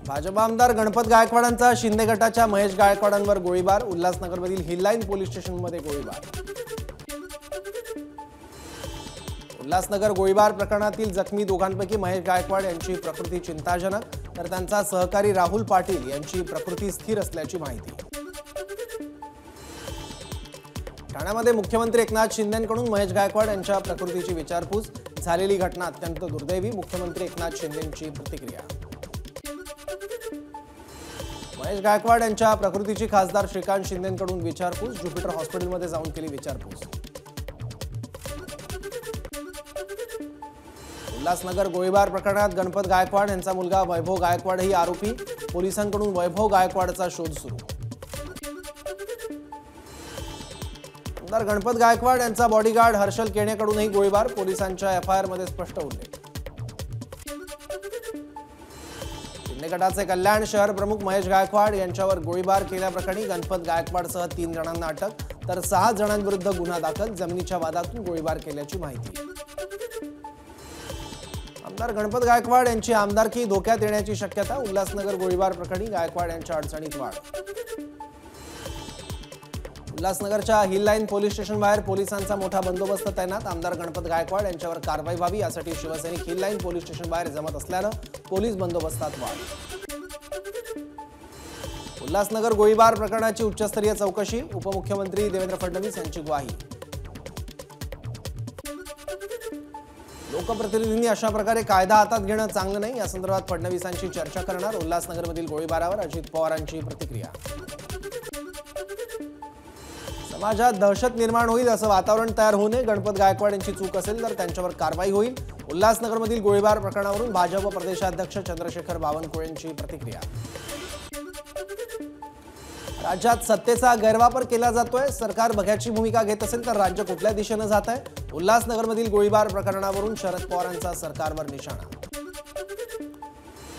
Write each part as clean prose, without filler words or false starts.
भाजप आमदार गणपत गायकवाडांचा शिंदे गटाच्या महेश गायकवाडांवर गोळीबार। उल्हासनगरमधील हिल लाईन पोलीस स्टेशनमध्ये गोळीबार। उल्हासनगर गोळीबार प्रकरणातील जखमी दोघांपैकी महेश गायकवाड यांची प्रकृती चिंताजनक, तर त्यांचा सहकारी राहुल पाटील यांची प्रकृती स्थिर असल्याची माहिती। ठाण्यामध्ये मुख्यमंत्री एकनाथ शिंदेंकडून महेश गायकवाड यांच्या प्रकृतीची विचारपूस। झालेली घटना अत्यंत दुर्दैवी, मुख्यमंत्री एकनाथ शिंदेंची प्रतिक्रिया। महेश गायकवाड यांच्या प्रकृतीची खासदार श्रीकांत शिंदेंकडून विचारपूस। ज्युपिटर हॉस्पिटलमध्ये जाऊन केली विचारपूस। उल्हासनगर गोळीबार प्रकरणात गणपत गायकवाड यांचा मुलगा वैभव गायकवाडही आरोपी। पोलिसांकडून वैभव गायकवाडचा शोध सुरू। आमदार गणपत गायकवाड यांचा बॉडीगार्ड हर्षल केणेकडूनही गोळीबार। पोलिसांच्या एफआयआर मध्ये स्पष्ट उल्लेख। शिंदे गटाचे कल्याण शहर प्रमुख महेश गायकवाड यांच्यावर गोळीबार केल्याप्रकरणी गणपत गायकवाडसह 3 जणांना अटक, तर 6 जणांविरुद्ध गुन्हा दाखल। जमिनीच्या वादातून गोळीबार केल्याची माहिती। आमदार गणपत गायकवाड यांची आमदारकी धोक्यात येण्याची शक्यता। उल्हासनगर गोळीबार प्रकरणी गायकवाड यांच्या अडचणीत वाढ। उल्हासनगरच्या हिल लाईन पोलीस स्टेशन बाहेर पोलिसांचा मोठा बंदोबस्त तैनात। आमदार गणपत गायकवाड यांच्यावर कारवाई व्हावी यासाठी शिवसैनिक हिल लाईन पोलीस स्टेशन बाहेर जमत असल्यानं पोलीस बंदोबस्तात वाढ। उल्हासनगर गोळीबार प्रकरणाची उच्चस्तरीय चौकशी। उपमुख्यमंत्री देवेंद्र फडणवीस यांची ग्वाही। लोकप्रतिनिधींनी अशा प्रकारे कायदा हातात घेणं चांगलं नाही, या संदर्भात फडणवीसांशी चर्चा करणार। उल्हासनगरमधील गोळीबारावर अजित पवारांची प्रतिक्रिया। समाजात दहशत निर्माण होईल असं वातावरण तयार होऊ नये। गणपत गायकवाड यांची चूक असेल तर त्यांच्यावर कारवाई होईल। उल्हासनगरमधील गोळीबार प्रकरणावरून भाजप प्रदेशाध्यक्ष चंद्रशेखर बावनकुळे यांची प्रतिक्रिया। राज्यात सत्तेचा गैरवापर केला जातोय। सरकार बघ्याची भूमिका घेत असेल तर राज्य कुठल्या दिशेने जात आहे? उल्हासनगरमधील गोळीबार प्रकरणावरून शरद पवारांचा सरकारवर निशाणा।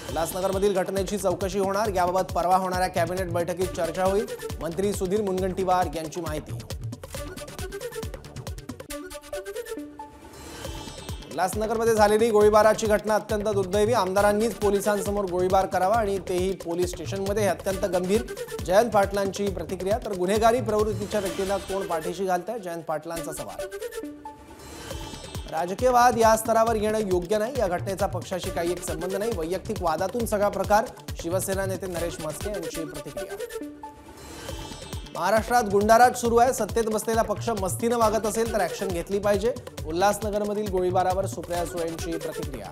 उल्हासनगरमधील घटनेची चौकशी होणार, याबाबत परवा होणाऱ्या कॅबिनेट बैठकीत चर्चा होईल। मंत्री सुधीर मुनगंटीवार यांची माहिती। उल्हासनगरमध्ये झालेली गोळीबाराची घटना अत्यंत दुर्दैवी। आमदारांनीच पोलिसांसमोर गोळीबार करावा आणि तेही पोलीस स्टेशनमध्ये, हे अत्यंत गंभीर। जयंत पाटलांची प्रतिक्रिया। तर गुन्हेगारी प्रवृत्तीच्या व्यक्तीला कोण पाठीशी घालतंय? जयंत पाटलांचा सवाल। राजकीय वाद या स्तरावर येणं योग्य नाही। या घटनेचा पक्षाशी काही एक संबंध नाही, वैयक्तिक वादातून सगळा प्रकार। शिवसेना नेते नरेश म्हस्के यांची प्रतिक्रिया। महाराष्ट्रात गुंडाराज सुरू आहे। सत्तेत बसलेला पक्ष मस्तीनं वागत असेल तर ऍक्शन घेतली पाहिजे। उल्हासनगरमधील गोळीबारावर सुप्रिया सुळेंची प्रतिक्रिया।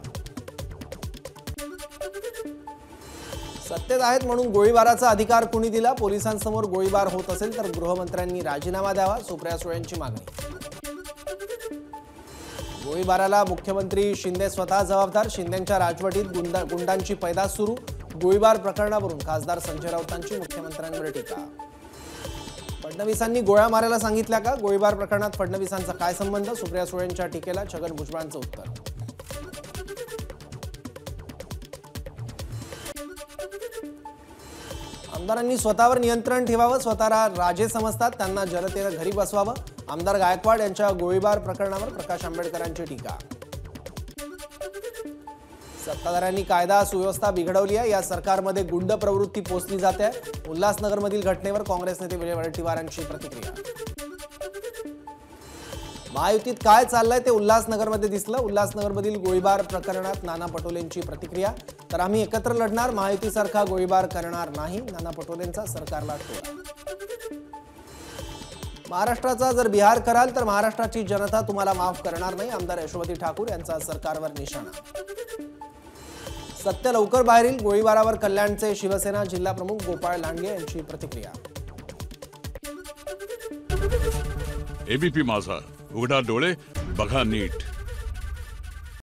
सत्तेत आहेत म्हणून गोळीबाराचा अधिकार कुणी दिला? पोलिसांसमोर गोळीबार होत असेल तर गृहमंत्र्यांनी राजीनामा द्यावा। सुप्रिया सुळेंची मागणी। गोळीबाराला मुख्यमंत्री शिंदे स्वतः जबाबदार। शिंदेंच्या राजवटीत गुंडांची पैदास सुरू। गोळीबार प्रकरणावरून खासदार संजय राऊतांची मुख्यमंत्र्यांवर टीका। फडणवीसांनी गोळ्या मारायला सांगितल्या का? गोळीबार प्रकरणात फडणवीसांचा काय संबंध? सुप्रिया सुळेंच्या टीकेला छगन भुजबळांचं उत्तर। आमदारांनी स्वतःवर नियंत्रण ठेवावं। स्वतःला राजे समजतात, त्यांना जनतेनं घरी बसवावं। आमदार गायकवाड यांच्या गोळीबार प्रकरणावर प्रकाश आंबेडकरांची टीका। सत्ताधाऱ्यांनी कायदा सुव्यवस्था बिघडवली आहे। या सरकारमध्ये गुंड प्रवृत्ती पोसली जाते। उल्हासनगरमधील घटनेवर काँग्रेस नेते विजय वडेट्टीवारांची प्रतिक्रिया। महायुतीत काय चाललंय ते उल्हासनगरमध्ये दिसलं। उल्हासनगरमधील गोळीबार प्रकरणात नाना पटोलेंची प्रतिक्रिया। तर आम्ही एकत्र लढणार, महायुतीसारखा गोळीबार करणार नाही, नाना पटोलेंचा सरकारला टोला। महाराष्ट्राचा जर बिहार कराल तर महाराष्ट्राची जनता तुम्हाला माफ करणार नाही, आमदार यशोमती ठाकूर यांचा सरकारवर निशाणा। सत्य लवकर बाहेर येईल। गोळीबारावर कल्याणचे शिवसेना जिल्हा प्रमुख गोपाळ लांडगे यांची प्रतिक्रिया। एबीपी माझा, उघडा डोळे बघा नीट।